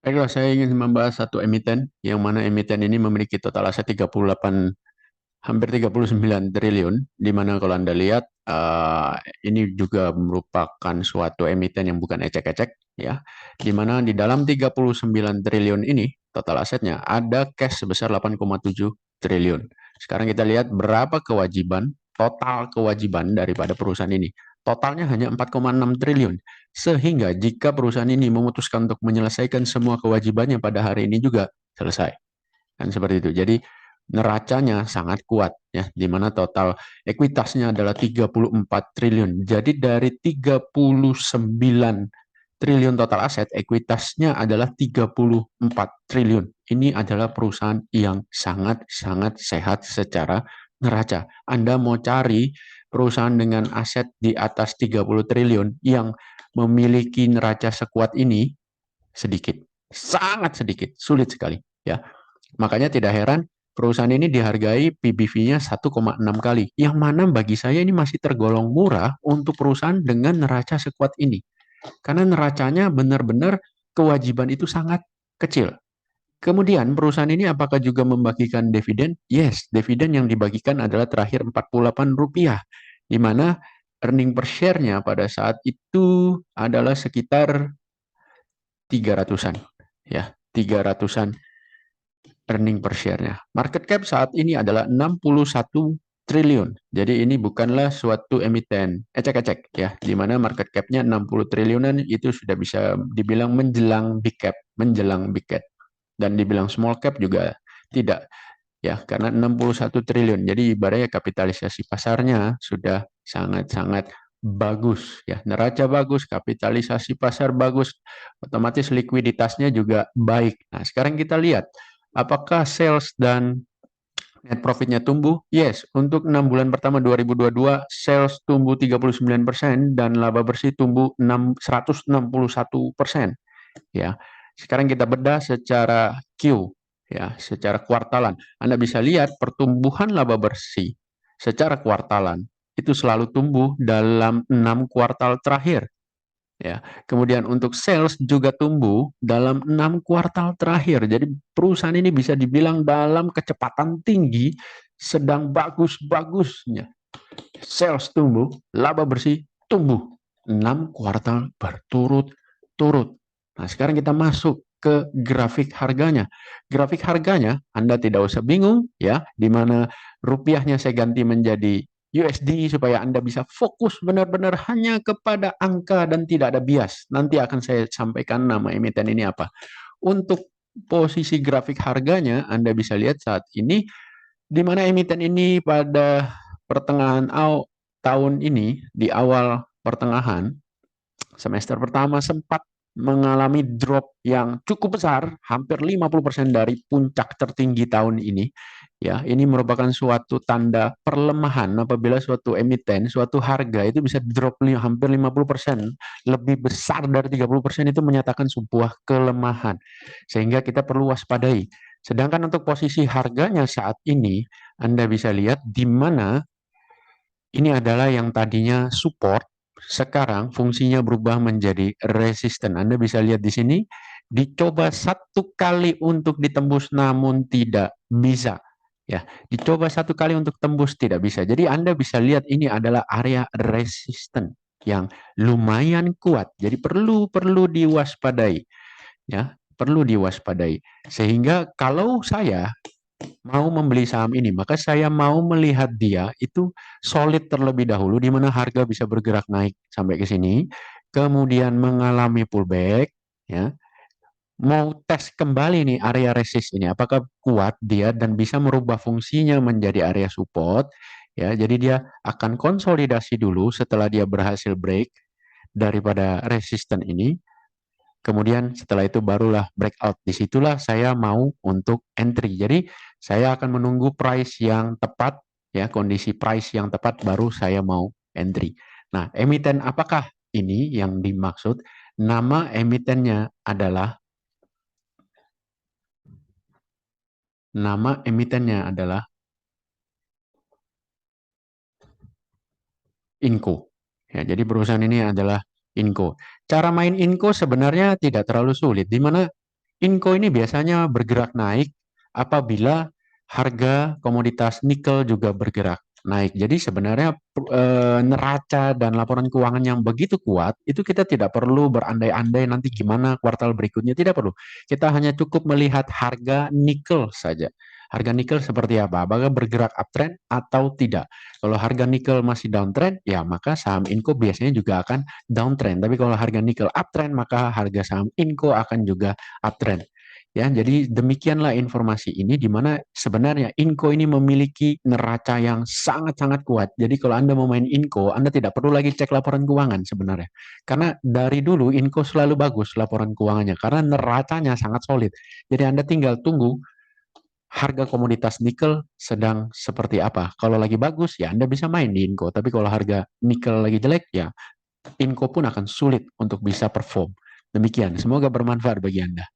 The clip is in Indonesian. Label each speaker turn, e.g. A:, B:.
A: Baiklah, saya ingin membahas satu emiten, yang mana emiten ini memiliki total aset 38, hampir 39 triliun, di mana kalau Anda lihat, ini juga merupakan suatu emiten yang bukan ecek-ecek, ya, di mana di dalam 39 triliun ini, total asetnya, ada cash sebesar 8,7 triliun. Sekarang kita lihat berapa kewajiban, total kewajiban daripada perusahaan ini. Totalnya hanya 4,6 triliun. Sehingga jika perusahaan ini memutuskan untuk menyelesaikan semua kewajibannya pada hari ini juga selesai. Kan seperti itu. Jadi neracanya sangat kuat ya, di mana total ekuitasnya adalah 34 triliun. Jadi dari 39 triliun total aset, ekuitasnya adalah 34 triliun. Ini adalah perusahaan yang sangat-sangat sehat secara neraca. Anda mau cari perusahaan dengan aset di atas 30 triliun yang memiliki neraca sekuat ini sedikit, sangat sedikit, sulit sekali ya. Makanya tidak heran perusahaan ini dihargai PBV-nya 1,6 kali, yang mana bagi saya ini masih tergolong murah untuk perusahaan dengan neraca sekuat ini. Karena neracanya benar-benar kewajiban itu sangat kecil. Kemudian perusahaan ini apakah juga membagikan dividen? Yes, dividen yang dibagikan adalah terakhir Rp48, di mana earning per share-nya pada saat itu adalah sekitar 300-an. Ya, 300-an earning per share-nya. Market cap saat ini adalah 61 triliun. Jadi ini bukanlah suatu emiten ecek-ecek ya, di mana market cap-nya 60 triliunan itu sudah bisa dibilang menjelang big cap, menjelang big cap. Dan dibilang small cap juga tidak ya, karena 61 triliun. Jadi ibaratnya kapitalisasi pasarnya sudah sangat-sangat bagus ya, neraca bagus, kapitalisasi pasar bagus, otomatis likuiditasnya juga baik. Nah, sekarang kita lihat apakah sales dan net profitnya tumbuh? Yes, untuk 6 bulan pertama 2022 sales tumbuh 39% dan laba bersih tumbuh 161%. Ya, sekarang kita bedah secara Q, ya, secara kuartalan. Anda bisa lihat pertumbuhan laba bersih secara kuartalan itu selalu tumbuh dalam 6 kuartal terakhir. Ya, kemudian untuk sales juga tumbuh dalam 6 kuartal terakhir. Jadi perusahaan ini bisa dibilang dalam kecepatan tinggi sedang bagus-bagusnya. Sales tumbuh, laba bersih tumbuh 6 kuartal berturut-turut. Nah, sekarang kita masuk ke grafik harganya. Grafik harganya Anda tidak usah bingung ya, di mana rupiahnya saya ganti menjadi USD supaya Anda bisa fokus benar-benar hanya kepada angka dan tidak ada bias. Nanti akan saya sampaikan nama emiten ini apa. Untuk posisi grafik harganya Anda bisa lihat saat ini di mana emiten ini pada pertengahan tahun ini, di awal pertengahan semester pertama sempat mengalami drop yang cukup besar, hampir 50% dari puncak tertinggi tahun ini. Ya, ini merupakan suatu tanda perlemahan apabila suatu emiten, suatu harga itu bisa drop hampir 50%, lebih besar dari 30% itu menyatakan sebuah kelemahan. Sehingga kita perlu waspadai. Sedangkan untuk posisi harganya saat ini, Anda bisa lihat di mana ini adalah yang tadinya support, sekarang fungsinya berubah menjadi resisten. Anda bisa lihat di sini, dicoba satu kali untuk ditembus namun tidak bisa. Ya, dicoba satu kali untuk tembus tidak bisa. Jadi Anda bisa lihat ini adalah area resisten yang lumayan kuat. Jadi perlu diwaspadai, ya, perlu diwaspadai. Sehingga kalau saya mau membeli saham ini, maka saya mau melihat dia itu solid terlebih dahulu, di mana harga bisa bergerak naik sampai ke sini, kemudian mengalami pullback, ya, mau tes kembali nih area resist ini, apakah kuat dia dan bisa merubah fungsinya menjadi area support, ya, jadi dia akan konsolidasi dulu setelah dia berhasil break daripada resisten ini. Kemudian setelah itu barulah breakout. Disitulah saya mau untuk entry. Jadi saya akan menunggu price yang tepat, ya, kondisi price yang tepat baru saya mau entry. Nah, emiten apakah ini yang dimaksud? Nama emitennya adalah Inco. Ya, jadi perusahaan ini adalah Inco. Cara main Inco sebenarnya tidak terlalu sulit, di mana Inco ini biasanya bergerak naik apabila harga komoditas nikel juga bergerak naik. Jadi sebenarnya neraca dan laporan keuangan yang begitu kuat, itu kita tidak perlu berandai-andai nanti gimana kuartal berikutnya, tidak perlu. Kita hanya cukup melihat harga nikel saja. Harga nikel seperti apa? Apakah bergerak uptrend atau tidak? Kalau harga nikel masih downtrend, ya maka saham Inco biasanya juga akan downtrend. Tapi kalau harga nikel uptrend, maka harga saham Inco akan juga uptrend. Ya, jadi demikianlah informasi ini di mana sebenarnya Inco ini memiliki neraca yang sangat-sangat kuat. Jadi kalau Anda mau main Inco, Anda tidak perlu lagi cek laporan keuangan sebenarnya. Karena dari dulu Inco selalu bagus laporan keuangannya karena neracanya sangat solid. Jadi Anda tinggal tunggu harga komoditas nikel sedang seperti apa. Kalau lagi bagus ya Anda bisa main di Inco, tapi kalau harga nikel lagi jelek ya Inco pun akan sulit untuk bisa perform. Demikian, semoga bermanfaat bagi Anda.